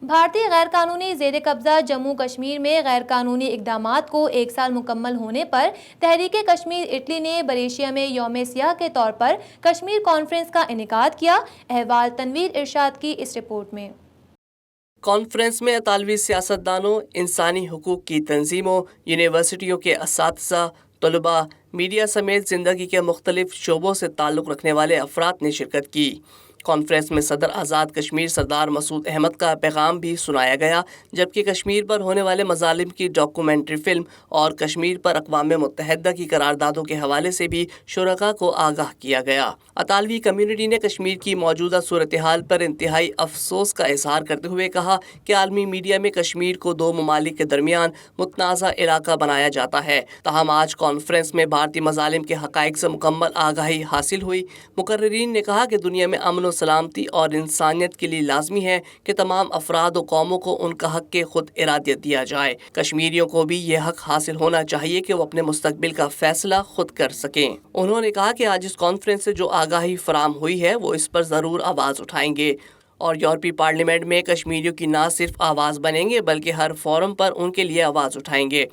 بھارتی غیر قانونی زیر قبضہ جموں کشمیر میں غیر قانونی اقدامات کو 1 سال مکمل ہونے پر تحریک کشمیر اٹلی نے بریشیا میں یوم سیاہ کے طور پر کشمیر کانفرنس کا انعقاد کیا۔ احوال تنویر ارشاد کی اس رپورٹ میں۔ کانفرنس میں اطالوی سیاستدانوں، انسانی حقوق کی تنظیموں، یونیورسٹیوں کے اساتذہ، طلباء، میڈیا سمیت زندگی کے مختلف شعبوں سے تعلق رکھنے والے افراد نے شرکت کی۔ کانفرنس میں صدر آزاد کشمیر سردار مسعود احمد کا پیغام بھی سنایا گیا، جبکہ کشمیر پر ہونے والے مظالم کی ڈاکومنٹری فلم اور کشمیر پر اقوام متحدہ کی قراردادوں کے حوالے سے بھی شرکاء کو آگاہ کیا گیا۔ اطالوی کمیونٹی نے کشمیر کی موجودہ صورتحال پر انتہائی افسوس کا اظہار کرتے ہوئے کہا کہ عالمی میڈیا میں کشمیر کو دو ممالک کے درمیان متنازع علاقہ بنایا جاتا ہے، تاہم آج کانفرنس میں بھارتی مظالم کے حقائق سے مکمل آگاہی حاصل ہوئی۔ مقررین نے کہا کہ دنیا میں امن و سلامتی اور انسانیت کے لیے لازمی ہے کہ تمام افراد و قوموں کو ان کا حق خود ارادیت دیا جائے۔ کشمیریوں کو بھی یہ حق حاصل ہونا چاہیے کہ وہ اپنے مستقبل کا فیصلہ خود کر سکیں۔ انہوں نے کہا کہ آج اس کانفرنس سے جو آگاہی فراہم ہوئی ہے وہ اس پر ضرور آواز اٹھائیں گے اور یورپی پارلیمنٹ میں کشمیریوں کی نہ صرف آواز بنیں گے بلکہ ہر فورم پر ان کے لیے آواز اٹھائیں گے۔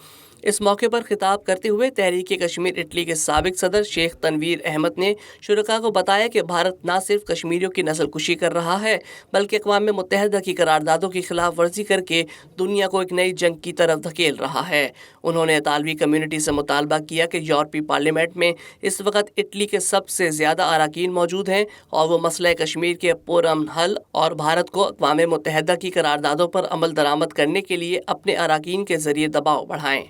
اس موقع پر خطاب کرتے ہوئے تحریک کشمیر اٹلی کے سابق صدر شیخ تنویر احمد نے شرکاء کو بتایا کہ بھارت نہ صرف کشمیریوں کی نسل کشی کر رہا ہے بلکہ اقوام متحدہ کی قراردادوں کی خلاف ورزی کر کے دنیا کو ایک نئی جنگ کی طرف دھکیل رہا ہے۔ انہوں نے اطالوی کمیونٹی سے مطالبہ کیا کہ یورپی پارلیمنٹ میں اس وقت اٹلی کے سب سے زیادہ اراکین موجود ہیں اور وہ مسئلہ کشمیر کے پرامن حل اور بھارت کو اقوام متحدہ کی قراردادوں پر عمل درآمد کرنے کے لیے اپنے اراکین کے ذریعے دباؤ بڑھائیں۔